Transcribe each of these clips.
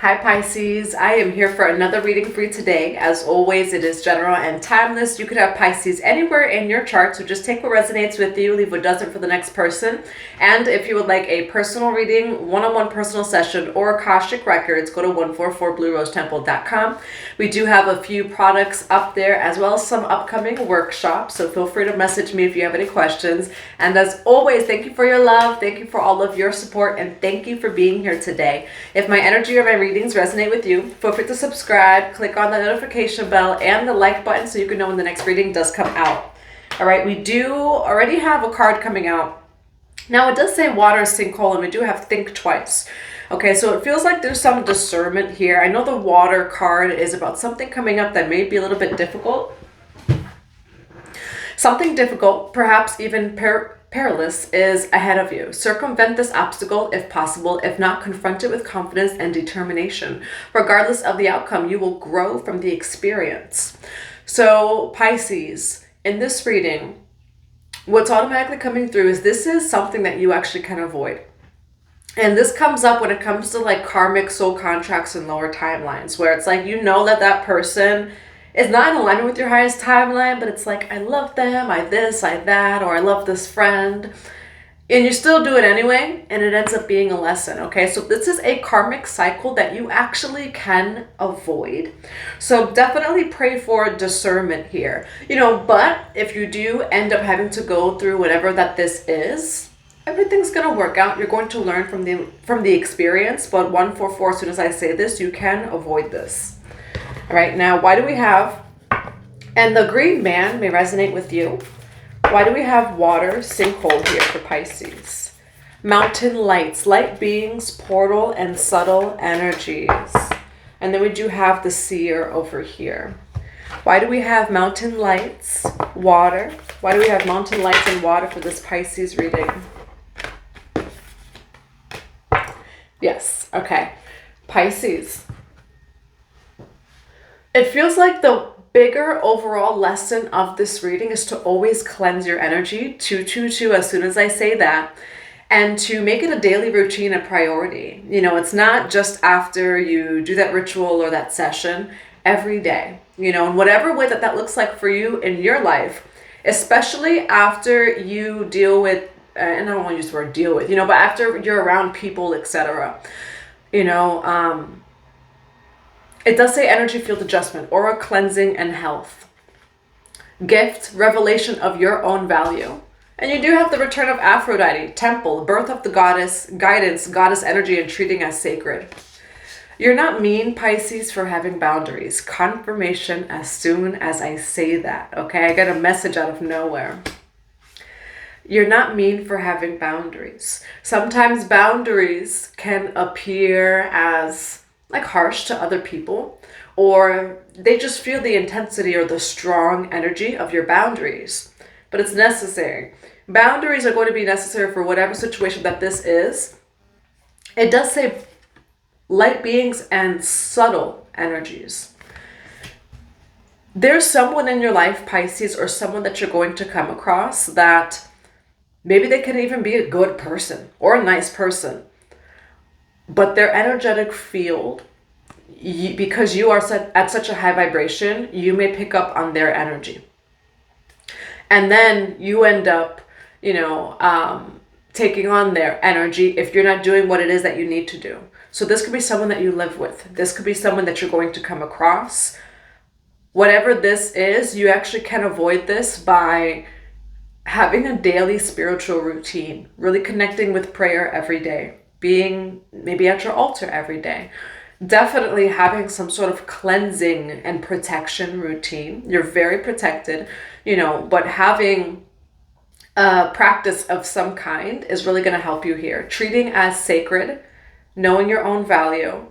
Hi Pisces, I am here for another reading for you today. As always, it is general and timeless. You could have Pisces anywhere in your chart, so just take what resonates with you, leave what doesn't for the next person. And if you would like a personal reading, one-on-one personal session, or Akashic Records, go to 144bluerosetemple.com. We do have a few products up there, as well as some upcoming workshops, so feel free to message me if you have any questions. And as always, thank you for your love, thank you for all of your support, and thank you for being here today. If my energy or my readings resonate with you, feel free to subscribe, click on the notification bell and the like button so you can know when the next reading does come out. All right, we do already have a card coming out. Now it does say water sinkhole, and we do have think twice. Okay, so it feels like there's some discernment here. I know the water card is about something coming up that may be a little bit difficult. Something difficult, perhaps even perilous, is ahead of you. Circumvent this obstacle if possible. If not, confront it with confidence and determination. Regardless of the outcome, you will grow from the experience. So Pisces, in this reading, what's automatically coming through is this is something that you actually can avoid. And this comes up when it comes to like karmic soul contracts and lower timelines, where it's like, you know that that person is not in alignment with your highest timeline, but it's like, I love them, I this, I that, or I love this friend. And you still do it anyway, and it ends up being a lesson, okay? So this is a karmic cycle that you actually can avoid. So definitely pray for discernment here. But if you do end up having to go through whatever that this is, everything's gonna work out. You're going to learn from the experience, but 144, as soon as I say this, you can avoid this. All right, now, why do we have, and the green man may resonate with you, why do we have water sinkhole here for Pisces? Mountain lights, light beings, portal, and subtle energies. And then we do have the seer over here. Why do we have mountain lights, water? Why do we have mountain lights and water for this Pisces reading? Yes, okay. Pisces. It feels like the bigger overall lesson of this reading is to always cleanse your energy, 222 as soon as I say that, and to make it a daily routine, a priority. It's not just after you do that ritual or that session, every day, in whatever way that looks like for you in your life, especially after you deal with, and I don't want to use the word deal with, but after you're around people, etc. It does say energy field adjustment, aura cleansing, and health. Gift, revelation of your own value. And you do have the return of Aphrodite, temple, birth of the goddess, guidance, goddess energy, and treating as sacred. You're not mean, Pisces, for having boundaries. Confirmation as soon as I say that, okay? I get a message out of nowhere. You're not mean for having boundaries. Sometimes boundaries can appear as like harsh to other people, or they just feel the intensity or the strong energy of your boundaries, but it's necessary. Boundaries are going to be necessary for whatever situation that this is. It does say light beings and subtle energies. There's someone in your life, Pisces, or someone that you're going to come across that maybe they can even be a good person or a nice person, but their energetic field, because you are at such a high vibration, you may pick up on their energy. And then you end up, taking on their energy if you're not doing what it is that you need to do. So this could be someone that you live with. This could be someone that you're going to come across. Whatever this is, you actually can avoid this by having a daily spiritual routine, really connecting with prayer every day, being maybe at your altar every day, definitely having some sort of cleansing and protection routine. You're very protected, but having a practice of some kind is really going to help you here. Treating as sacred, knowing your own value.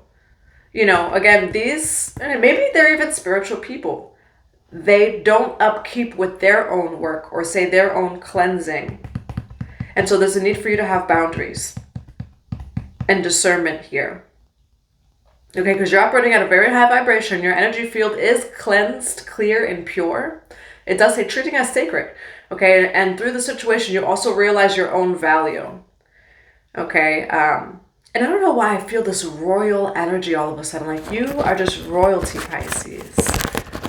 Again, these, and maybe they're even spiritual people. They don't upkeep with their own work or say their own cleansing. And so there's a need for you to have boundaries and discernment here. Okay, because you're operating at a very high vibration. Your energy field is cleansed, clear, and pure. It does say treating as sacred. Okay, and through the situation, you also realize your own value. Okay, And I don't know why I feel this royal energy all of a sudden. Like, you are just royalty, Pisces.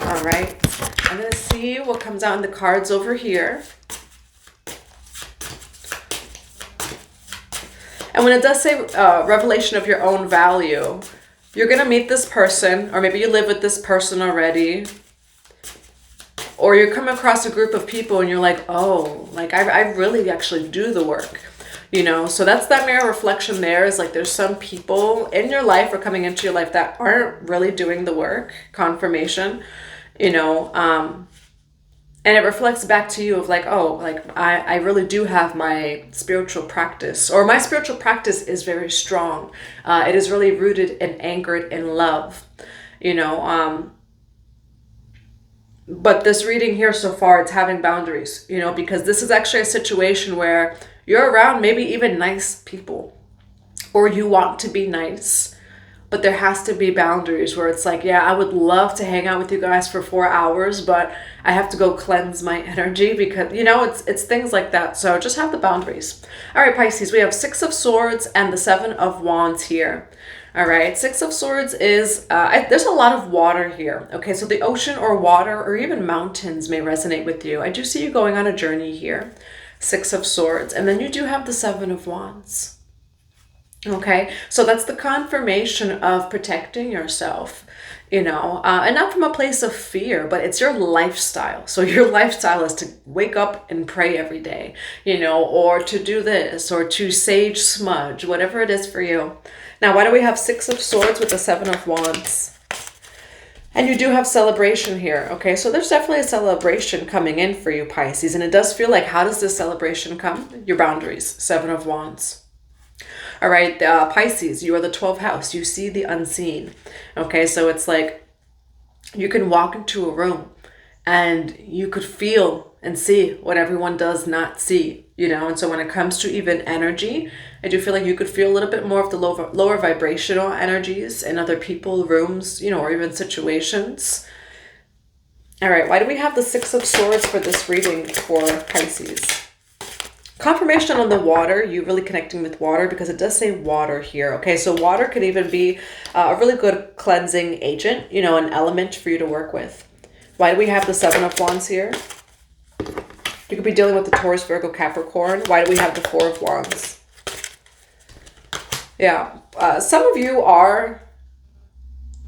All right. I'm going to see what comes out in the cards over here. And when it does say revelation of your own value, you're going to meet this person, or maybe you live with this person already, or you're coming across a group of people and you're like, oh, like I really actually do the work. You know, so that's that mirror reflection there, is like there's some people in your life or coming into your life that aren't really doing the work, confirmation, you know, and it reflects back to you of like, oh, like I really do have my spiritual practice, or my spiritual practice is very strong. It is really rooted and anchored in love, you know, but this reading here so far, it's having boundaries, you know, because this is actually a situation where you're around maybe even nice people, or you want to be nice, but there has to be boundaries where it's like, yeah, I would love to hang out with you guys for 4 hours, but I have to go cleanse my energy, because, you know, it's things like that. So just have the boundaries. All right, Pisces, we have 6 of Swords and the 7 of Wands here. All right, 6 of Swords is, there's a lot of water here. Okay, so the ocean or water or even mountains may resonate with you. I do see you going on a journey here. 6 of Swords. And then you do have the 7 of Wands. Okay, so that's the confirmation of protecting yourself, you know, and not from a place of fear, but it's your lifestyle. So your lifestyle is to wake up and pray every day, you know, or to do this, or to sage smudge, whatever it is for you. Now, why do we have 6 of Swords with the 7 of Wands? And you do have celebration here, okay? So there's definitely a celebration coming in for you, Pisces. And it does feel like, how does this celebration come? Your boundaries, 7 of Wands. All right, Pisces, you are the 12th house. You see the unseen, okay? So it's like you can walk into a room and you could feel and see what everyone does not see, you know? And so when it comes to even energy, I do feel like you could feel a little bit more of the lower vibrational energies in other people, rooms, you know, or even situations. All right, why do we have the 6 of Swords for this reading for Pisces? Confirmation on the water, you really connecting with water, because it does say water here. Okay, so water could even be a really good cleansing agent, you know, an element for you to work with. Why do we have the 7 of Wands here? You could be dealing with the Taurus, Virgo, Capricorn. Why do we have the 4 of Wands? Yeah, some of you are,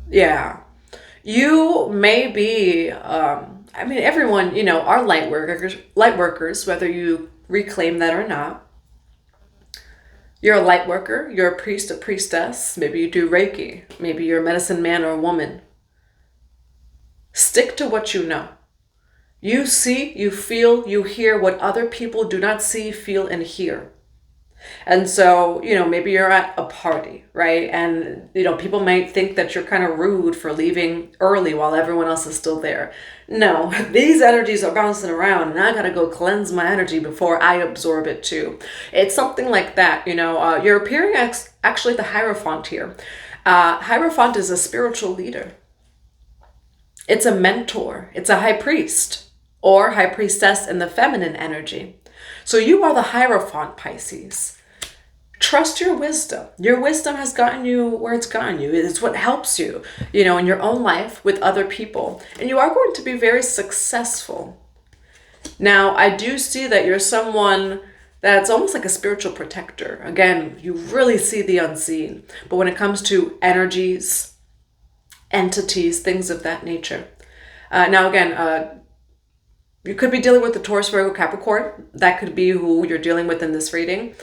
yeah, you may be, I mean, everyone, you know, are light workers, whether you reclaim that or not. You're a light worker, you're a priest, a priestess, maybe you do Reiki, maybe you're a medicine man or woman. Stick to what you know. You see, you feel, you hear what other people do not see, feel, and hear. And so, you know, maybe you're at a party, right? And, you know, people might think that you're kind of rude for leaving early while everyone else is still there. No, these energies are bouncing around and I got to go cleanse my energy before I absorb it too. It's something like that, you know. You're appearing actually the Hierophant here. Hierophant is a spiritual leader. It's a mentor. It's a high priest or high priestess in the feminine energy. So you are the Hierophant, Pisces. Trust your wisdom. Your wisdom has gotten you where it's gotten you. It's what helps you, you know, in your own life with other people. And you are going to be very successful. Now, I do see that you're someone that's almost like a spiritual protector. Again, you really see the unseen. But when it comes to energies, entities, things of that nature. Now, again, you could be dealing with the Taurus, Virgo, Capricorn. That could be who you're dealing with in this reading.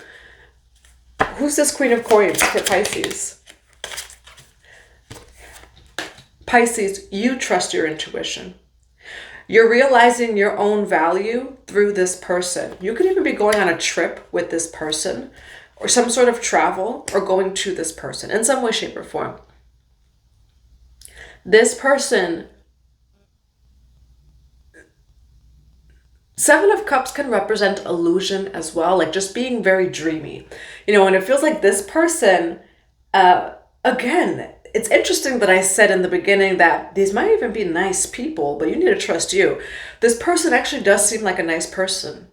Who's this Queen of Coins for Pisces? Pisces, you trust your intuition. You're realizing your own value through this person. You could even be going on a trip with this person, or some sort of travel, or going to this person in some way, shape, or form. This person, 7 of Cups can represent illusion as well, like just being very dreamy, you know, and it feels like this person, again, it's interesting that I said in the beginning that these might even be nice people, but you need to trust you. This person actually does seem like a nice person,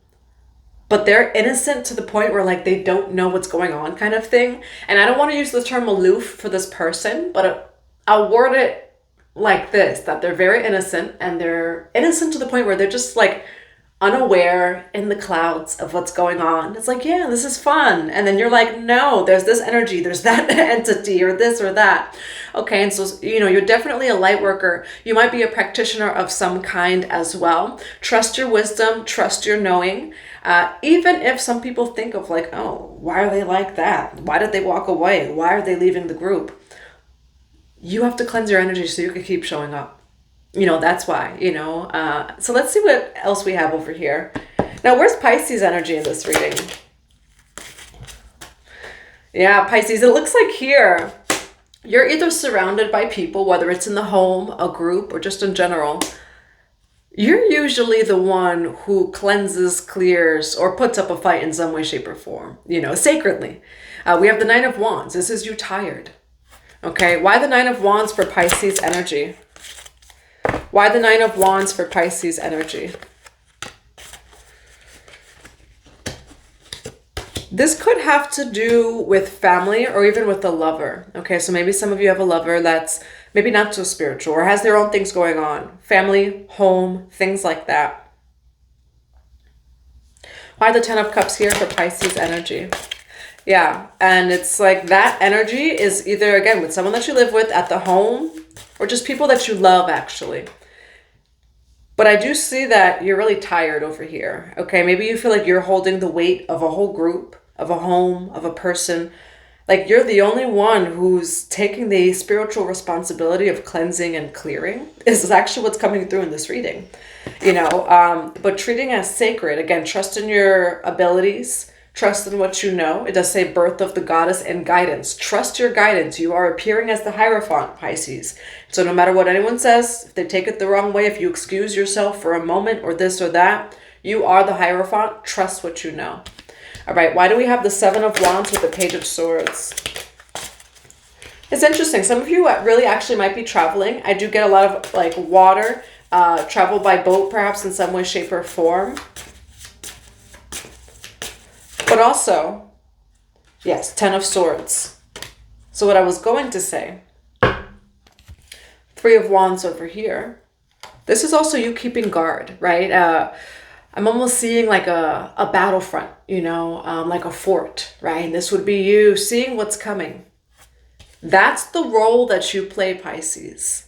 but they're innocent to the point where like they don't know what's going on kind of thing. And I don't want to use the term aloof for this person, but I'll word it like this, that they're very innocent, and they're innocent to the point where they're just like unaware in the clouds of what's going on. It's like, yeah, this is fun. And then you're like, no, there's this energy, there's that entity or this or that. Okay, and so, you know, you're definitely a light worker. You might be a practitioner of some kind as well. Trust your wisdom, trust your knowing. Even if some people think of like, oh, why are they like that? Why did they walk away? Why are they leaving the group? You have to cleanse your energy so you can keep showing up. You know, that's why, you know. So let's see what else we have over here. Now, where's Pisces energy in this reading? Yeah, Pisces, it looks like here, you're either surrounded by people, whether it's in the home, a group, or just in general. You're usually the one who cleanses, clears, or puts up a fight in some way, shape, or form, you know, sacredly. We have the Nine of Wands. This is you tired. Okay, why the Nine of Wands for Pisces energy? Why the Nine of Wands for Pisces energy? This could have to do with family or even with a lover. Okay, so maybe some of you have a lover that's maybe not so spiritual or has their own things going on. Family, home, things like that. Why the Ten of Cups here for Pisces energy? Yeah, and it's like that energy is either, again, with someone that you live with at the home or just people that you love, actually. But I do see that you're really tired over here. Okay, maybe you feel like you're holding the weight of a whole group, of a home, of a person. Like you're the only one who's taking the spiritual responsibility of cleansing and clearing. This is actually what's coming through in this reading. You know, but treating as sacred. Again, trust in your abilities. Trust in what you know. It does say birth of the goddess and guidance. Trust your guidance. You are appearing as the Hierophant, Pisces. So no matter what anyone says, if they take it the wrong way, if you excuse yourself for a moment or this or that, you are the Hierophant. Trust what you know. All right, why do we have the Seven of Wands with the Page of Swords? It's interesting. Some of you really actually might be traveling. I do get a lot of like water, travel by boat perhaps in some way, shape, or form. But also, yes, Ten of Swords. So what I was going to say, Three of Wands over here. This is also you keeping guard, right? I'm almost seeing like a battlefront, you know, like a fort, right? And this would be you seeing what's coming. That's the role that you play, Pisces.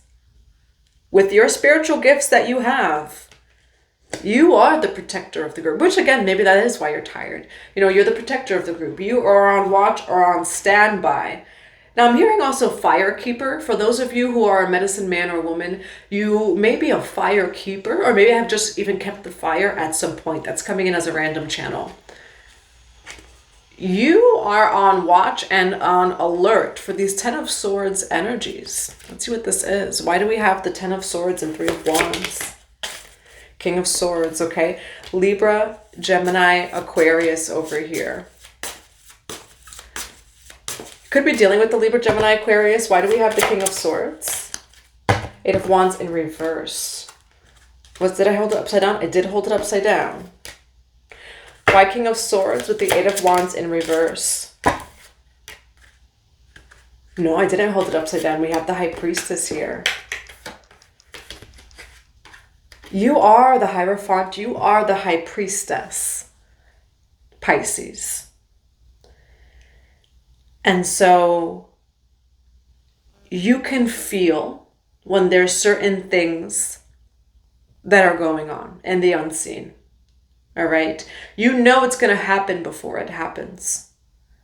With your spiritual gifts that you have, you are the protector of the group, which again, maybe that is why you're tired. You know, you're the protector of the group. You are on watch or on standby. Now I'm hearing also fire keeper. For those of you who are a medicine man or woman, you may be a fire keeper or maybe have just even kept the fire at some point. That's coming in as a random channel. You are on watch and on alert for these Ten of Swords energies. Let's see what this is. Why do we have the Ten of Swords and Three of Wands? King of Swords, okay? Libra, Gemini, Aquarius over here. Could be dealing with the Libra, Gemini, Aquarius. Why do we have the King of Swords? Eight of Wands in reverse. Did I hold it upside down? I did hold it upside down. Why King of Swords with the Eight of Wands in reverse? No, I didn't hold it upside down. We have the High Priestess here. You are the Hierophant. You are the High Priestess, Pisces. And so you can feel when there's certain things that are going on in the unseen. All right. You know it's going to happen before it happens.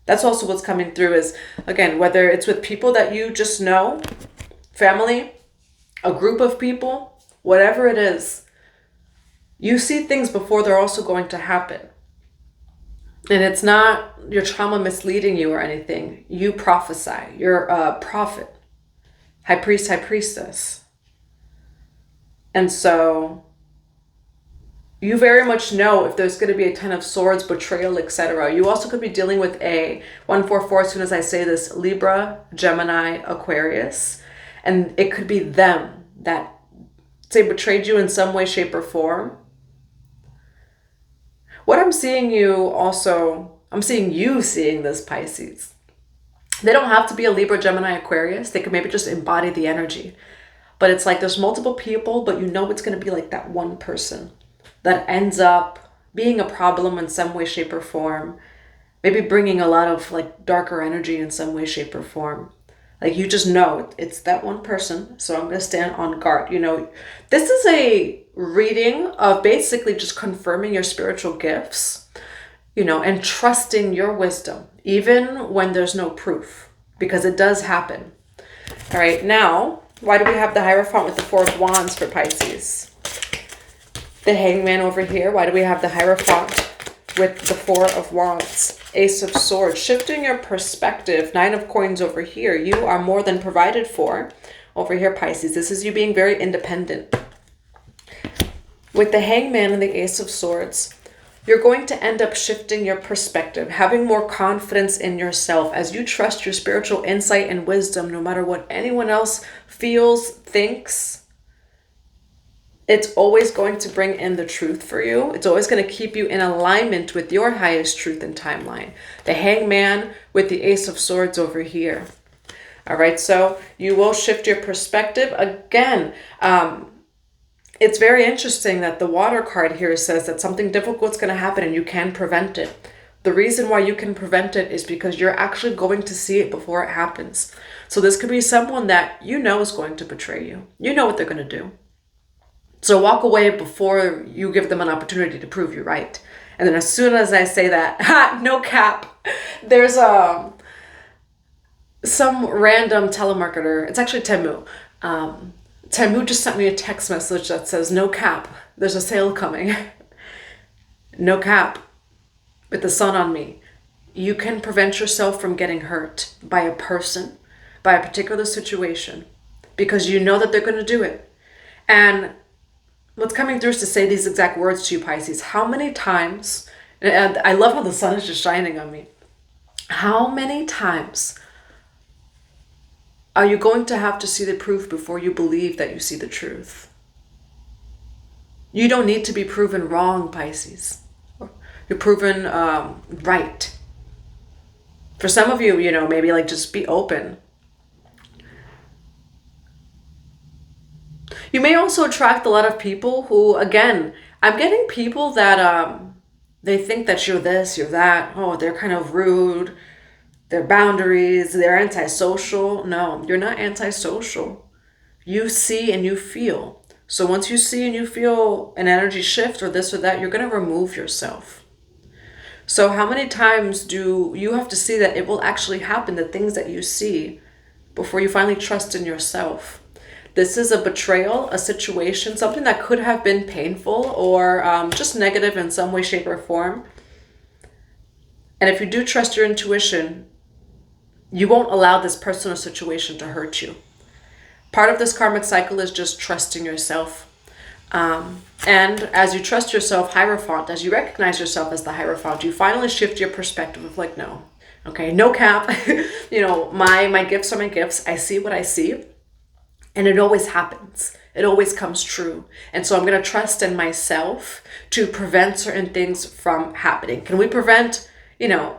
That's also what's coming through is, again, whether it's with people that you just know, family, a group of people, whatever it is, you see things before they're also going to happen. And it's not your trauma misleading you or anything. You prophesy. You're a prophet. High priest, high priestess. And so you very much know if there's going to be a Ten of Swords, betrayal, etc. You also could be dealing with a 144, as soon as I say this, Libra, Gemini, Aquarius. And it could be them that, say, betrayed you in some way, shape, or form. What I'm seeing you also, I'm seeing you seeing this, Pisces. They don't have to be a Libra, Gemini, Aquarius. They could maybe just embody the energy. But it's like there's multiple people, but you know it's going to be like that one person that ends up being a problem in some way, shape, or form. Maybe bringing a lot of like darker energy in some way, shape, or form. Like you just know it's that one person. So I'm going to stand on guard. You know, this is a reading of basically just confirming your spiritual gifts, you know, and trusting your wisdom, even when there's no proof, because it does happen. All right, now, why do we have the Hierophant with the Four of Wands for Pisces? The Hangman over here. Why do we have the Hierophant with the Four of Wands? Ace of Swords. Shifting your perspective. Nine of Coins over here. You are more than provided for over here, Pisces. This is you being very independent. With the Hangman and the Ace of Swords, you're going to end up shifting your perspective, having more confidence in yourself as you trust your spiritual insight and wisdom, no matter what anyone else feels, thinks. It's always going to bring in the truth for you. It's always going to keep you in alignment with your highest truth and timeline. The Hangman with the Ace of Swords over here. All right, so you will shift your perspective. Again, it's very interesting that the Water card here says that something difficult is going to happen and you can prevent it. The reason why you can prevent it is because you're actually going to see it before it happens. So this could be someone that you know is going to betray you. You know what they're going to do. So walk away before you give them an opportunity to prove you right. And then as soon as I say that, no cap, there's some random telemarketer. It's actually Temu. Temu just sent me a text message that says, no cap, there's a sale coming. No cap, with the sun on me. You can prevent yourself from getting hurt by a person, by a particular situation, because you know that they're going to do it. And what's coming through is to say these exact words to you, Pisces. How many times, and I love how the sun is just shining on me. How many times are you going to have to see the proof before you believe that you see the truth? You don't need to be proven wrong, Pisces. You're proven right. For some of you, you know, maybe like just be open. You may also attract a lot of people who, again, I'm getting people that they think that you're this, you're that. Oh, they're kind of rude. Their boundaries, they're antisocial. No, you're not antisocial. You see and you feel. So once you see and you feel an energy shift or this or that, you're going to remove yourself. So how many times do you have to see that it will actually happen, the things that you see, before you finally trust in yourself? This is a betrayal, a situation, something that could have been painful or just negative in some way, shape, or form. And if you do trust your intuition, you won't allow this person or situation to hurt you. Part of this karmic cycle is just trusting yourself. And as you trust yourself, Hierophant, as you recognize yourself as the Hierophant, you finally shift your perspective of like, no, okay, no cap. You know, my gifts are my gifts. I see what I see. And it always happens. It always comes true. And so I'm going to trust in myself to prevent certain things from happening. Can we prevent, you know,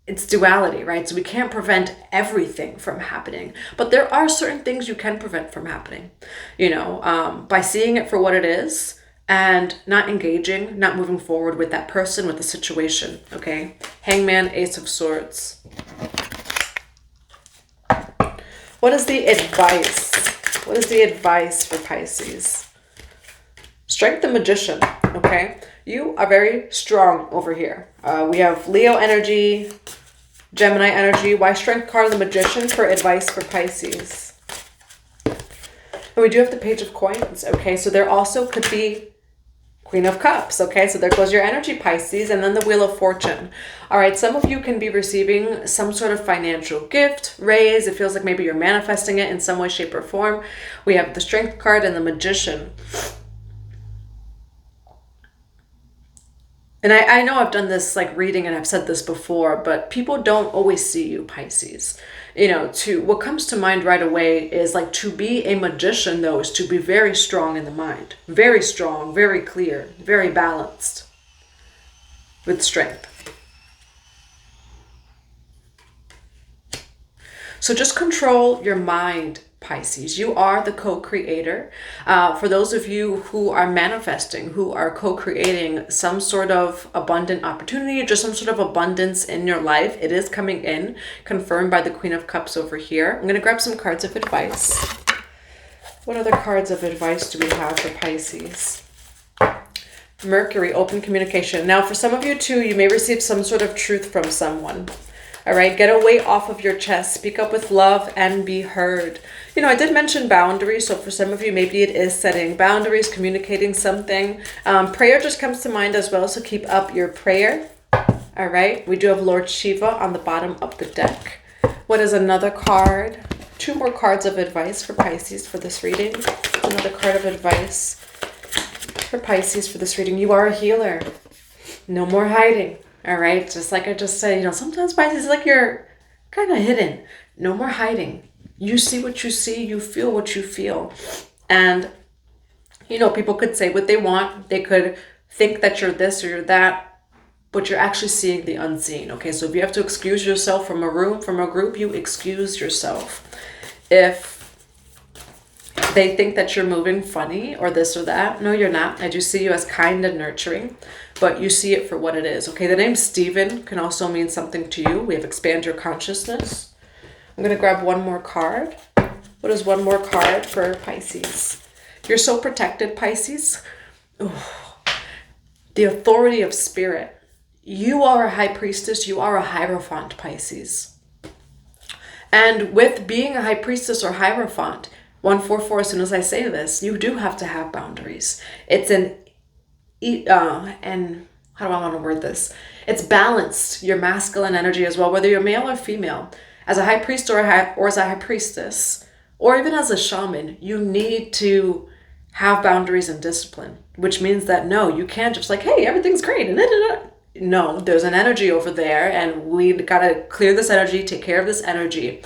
it's duality, right? So we can't prevent everything from happening, but there are certain things you can prevent from happening, you know, by seeing it for what it is and not engaging, not moving forward with that person, with the situation, okay? Hangman, Ace of Swords. What is the advice? What is the advice for Pisces? Strength the Magician, okay? You are very strong over here. We have Leo energy, Gemini energy. Why Strength card the Magician for advice for Pisces? And we do have the Page of Coins, okay? So there also could be Queen of Cups, okay? So there goes your energy, Pisces, and then the Wheel of Fortune. All right, some of you can be receiving some sort of financial gift, raise. It feels like maybe you're manifesting it in some way, shape, or form. We have the Strength card and the Magician. And I know I've done this like reading and I've said this before, but people don't always see you, Pisces. You know, what comes to mind right away is like to be a magician, though, is to be very strong in the mind. Very strong, very clear, very balanced. with strength. So just control your mind, Pisces. You are the co-creator. For those of you who are manifesting, who are co-creating some sort of abundant opportunity, just some sort of abundance in your life, it is coming in, confirmed by the Queen of Cups over here. I'm going to grab some cards of advice. What other cards of advice do we have for Pisces? Mercury, open communication. Now, for some of you too, you may receive some sort of truth from someone. All right, get a weight off of your chest. Speak up with love and be heard. You know, I did mention boundaries. So for some of you, maybe it is setting boundaries, communicating something. Prayer just comes to mind as well. So keep up your prayer. All right, we do have Lord Shiva on the bottom of the deck. What is another card? 2 more cards of advice for Pisces for this reading. Another card of advice for Pisces for this reading. You are a healer. No more hiding. All right, just like I just said, you know, sometimes Pisces is like you're kind of hidden. No more hiding. You see what you see, you feel what you feel. And, you know, people could say what they want. They could think that you're this or you're that, but you're actually seeing the unseen. Okay, so if you have to excuse yourself from a room, from a group, you excuse yourself. If they think that you're moving funny or this or that, no, you're not. I do see you as kind and nurturing, but you see it for what it is. Okay, the name Stephen can also mean something to you. We have expand your consciousness. I'm going to grab one more card. What is one more card for Pisces? You're so protected, Pisces. Ooh. The authority of spirit. You are a high priestess. You are a hierophant, Pisces. And with being a high priestess or hierophant, 144, as soon as I say this, you do have to have boundaries. It's and how do I want to word this? It's balanced, your masculine energy as well, whether you're male or female. As a high priest or as a high priestess, or even as a shaman, you need to have boundaries and discipline, which means that no, you can't just like, hey, everything's great. And no, there's an energy over there and we got to clear this energy, take care of this energy.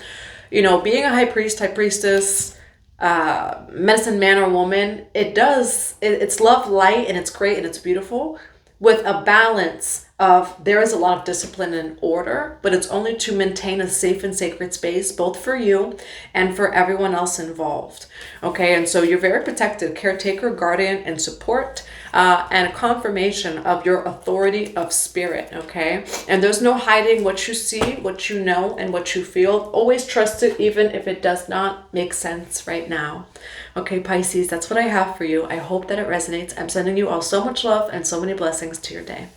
You know, being a high priest, high priestess, medicine man or woman, it's love, light, and it's great and it's beautiful with a balance of there is a lot of discipline and order, but it's only to maintain a safe and sacred space both for you and for everyone else involved. Okay, and so you're very protected, caretaker, guardian, and support, and a confirmation of your authority of spirit. Okay, and there's no hiding what you see, what you know, and what you feel. Always trust it even if it does not make sense right now. Okay, Pisces, that's what I have for you. I hope that it resonates. I'm sending you all so much love and so many blessings to your day.